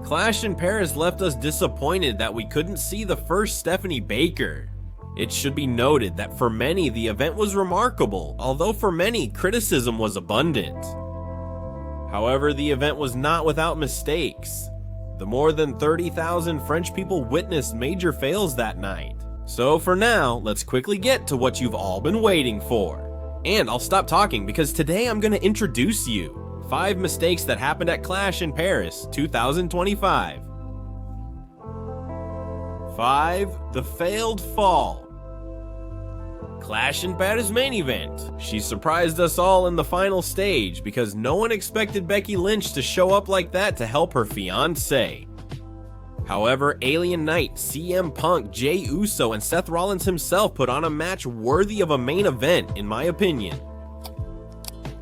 Clash in Paris left us disappointed that we couldn't see the first Stephanie Baker. It should be noted that for many the event was remarkable, although for many criticism was abundant. However, the event was not without mistakes. The more than 30,000 French people witnessed major fails that night. So for now, let's quickly get to what you've all been waiting for. And I'll stop talking because today I'm going to introduce you 5 mistakes that happened at Clash in Paris 2025. 5. The failed fall. Clash in Paris main event. She surprised us all in the final stage because no one expected Becky Lynch to show up like that to help her fiancé. However, Alien Knight, CM Punk, Jey Uso, and Seth Rollins himself put on a match worthy of a main event, in my opinion.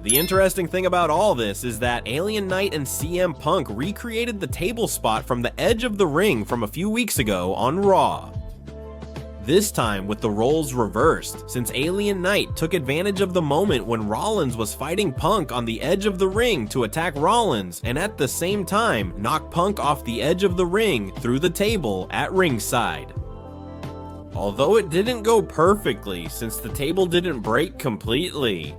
The interesting thing about all this is that Alien Knight and CM Punk recreated the table spot from the edge of the ring from a few weeks ago on Raw. This time with the roles reversed, since Alien Knight took advantage of the moment when Rollins was fighting Punk on the edge of the ring to attack Rollins, and at the same time knock Punk off the edge of the ring through the table at ringside. Although it didn't go perfectly since the table didn't break completely.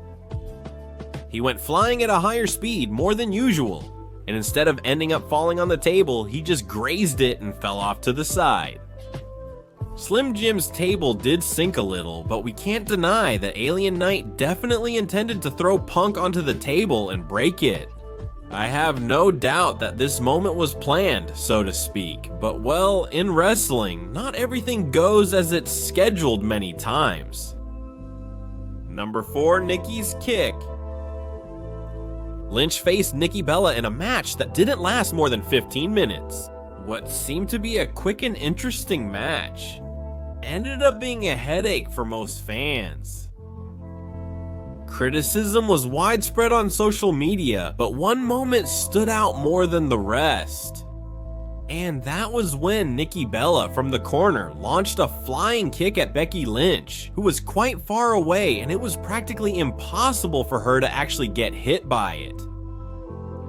He went flying at a higher speed more than usual, and instead of ending up falling on the table, he just grazed it and fell off to the side. Slim Jim's table did sink a little, but we can't deny that Alien Knight definitely intended to throw Punk onto the table and break it. I have no doubt that this moment was planned, so to speak, but well, in wrestling, not everything goes as it's scheduled many times. Number 4, Nikki's kick. Lynch faced Nikki Bella in a match that didn't last more than 15 minutes. What seemed to be a quick and interesting match ended up being a headache for most fans. Criticism was widespread on social media, but one moment stood out more than the rest. And that was when Nikki Bella from the corner launched a flying kick at Becky Lynch, who was quite far away, and it was practically impossible for her to actually get hit by it.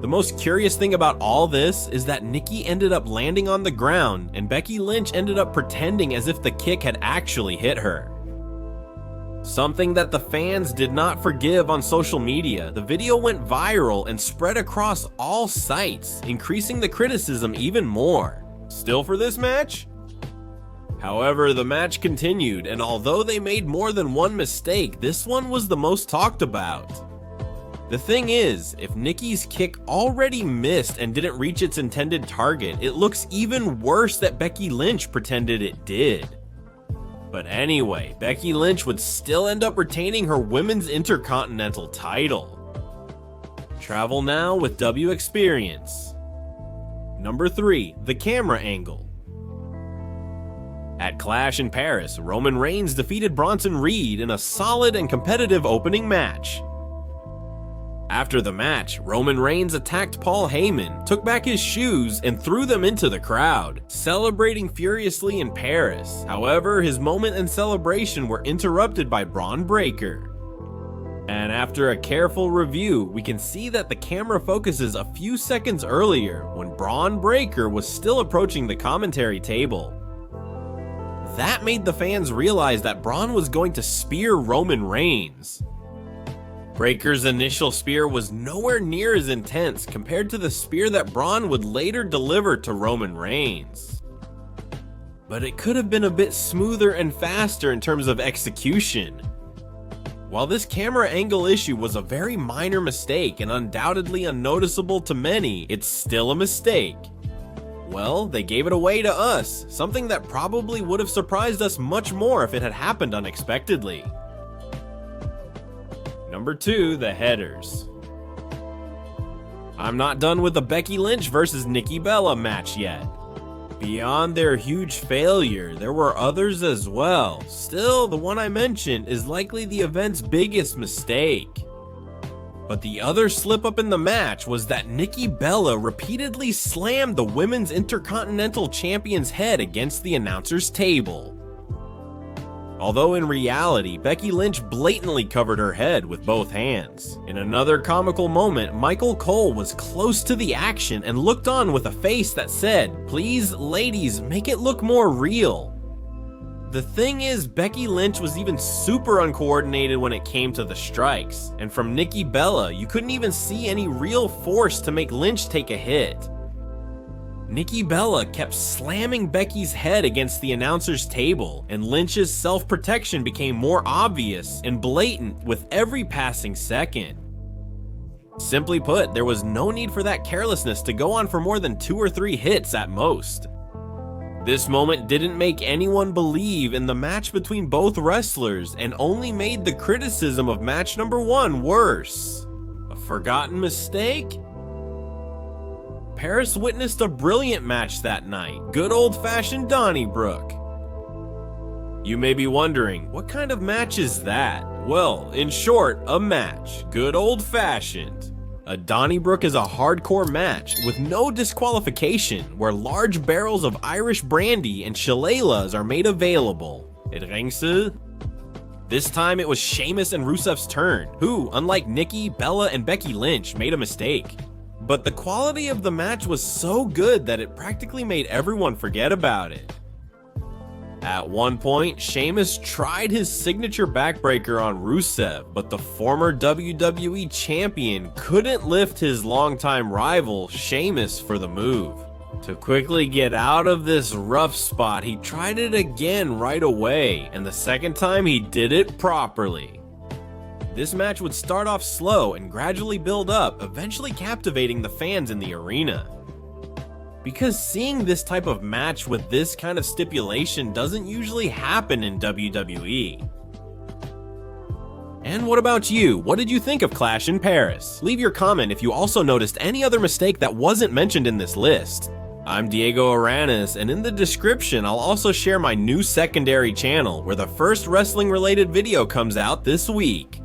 The most curious thing about all this is that Nikki ended up landing on the ground, and Becky Lynch ended up pretending as if the kick had actually hit her. Something that the fans did not forgive on social media. The video went viral and spread across all sites, increasing the criticism even more. Still for this match? However, the match continued, and although they made more than one mistake, this one was the most talked about. The thing is, if Nikki's kick already missed and didn't reach its intended target, it looks even worse that Becky Lynch pretended it did. But anyway, Becky Lynch would still end up retaining her Women's Intercontinental title. Travel now with W Experience. Number 3, the camera angle. At Clash in Paris, Roman Reigns defeated Bronson Reed in a solid and competitive opening match. After the match, Roman Reigns attacked Paul Heyman, took back his shoes, and threw them into the crowd, celebrating furiously in Paris. However, his moment and celebration were interrupted by Braun Breaker. And after a careful review, we can see that the camera focuses a few seconds earlier when Braun Breaker was still approaching the commentary table. That made the fans realize that Braun was going to spear Roman Reigns. Breaker's initial spear was nowhere near as intense compared to the spear that Braun would later deliver to Roman Reigns. But it could have been a bit smoother and faster in terms of execution. While this camera angle issue was a very minor mistake and undoubtedly unnoticeable to many, it's still a mistake. Well, they gave it away to us, something that probably would have surprised us much more if it had happened unexpectedly. Number 2, the headers. I'm not done with the Becky Lynch versus Nikki Bella match yet. Beyond their huge failure, there were others as well. Still, the one I mentioned is likely the event's biggest mistake. But the other slip-up in the match was that Nikki Bella repeatedly slammed the Women's Intercontinental Champion's head against the announcer's table. although in reality, Becky Lynch blatantly covered her head with both hands. In another comical moment, Michael Cole was close to the action and looked on with a face that said, "Please, ladies, make it look more real." The thing is, Becky Lynch was even super uncoordinated when it came to the strikes, and from Nikki Bella, you couldn't even see any real force to make Lynch take a hit. Nikki Bella kept slamming Becky's head against the announcer's table, and Lynch's self-protection became more obvious and blatant with every passing second. Simply put, there was no need for that carelessness to go on for more than 2 or 3 hits at most. This moment didn't make anyone believe in the match between both wrestlers and only made the criticism of match number 1 worse. A forgotten mistake? Paris witnessed a brilliant match that night, good old-fashioned Donnybrook. You may be wondering, what kind of match is that? Well, in short, a match, good old-fashioned. A Donnybrook is a hardcore match with no disqualification where large barrels of Irish brandy and shillelaghs are made available. Et ringse? This time it was Sheamus and Rusev's turn, who, unlike Nikki, Bella, and Becky Lynch, made a mistake. But the quality of the match was so good that it practically made everyone forget about it. At one point, Sheamus tried his signature backbreaker on Rusev, but the former WWE champion couldn't lift his longtime rival, Sheamus, for the move. To quickly get out of this rough spot, he tried it again right away, and the second time he did it properly. This match would start off slow and gradually build up, eventually captivating the fans in the arena. Because seeing this type of match with this kind of stipulation doesn't usually happen in WWE. And what about you? What did you think of Clash in Paris? Leave your comment if you also noticed any other mistake that wasn't mentioned in this list. I'm Diego Aranis, and in the description I'll also share my new secondary channel where the first wrestling related video comes out this week.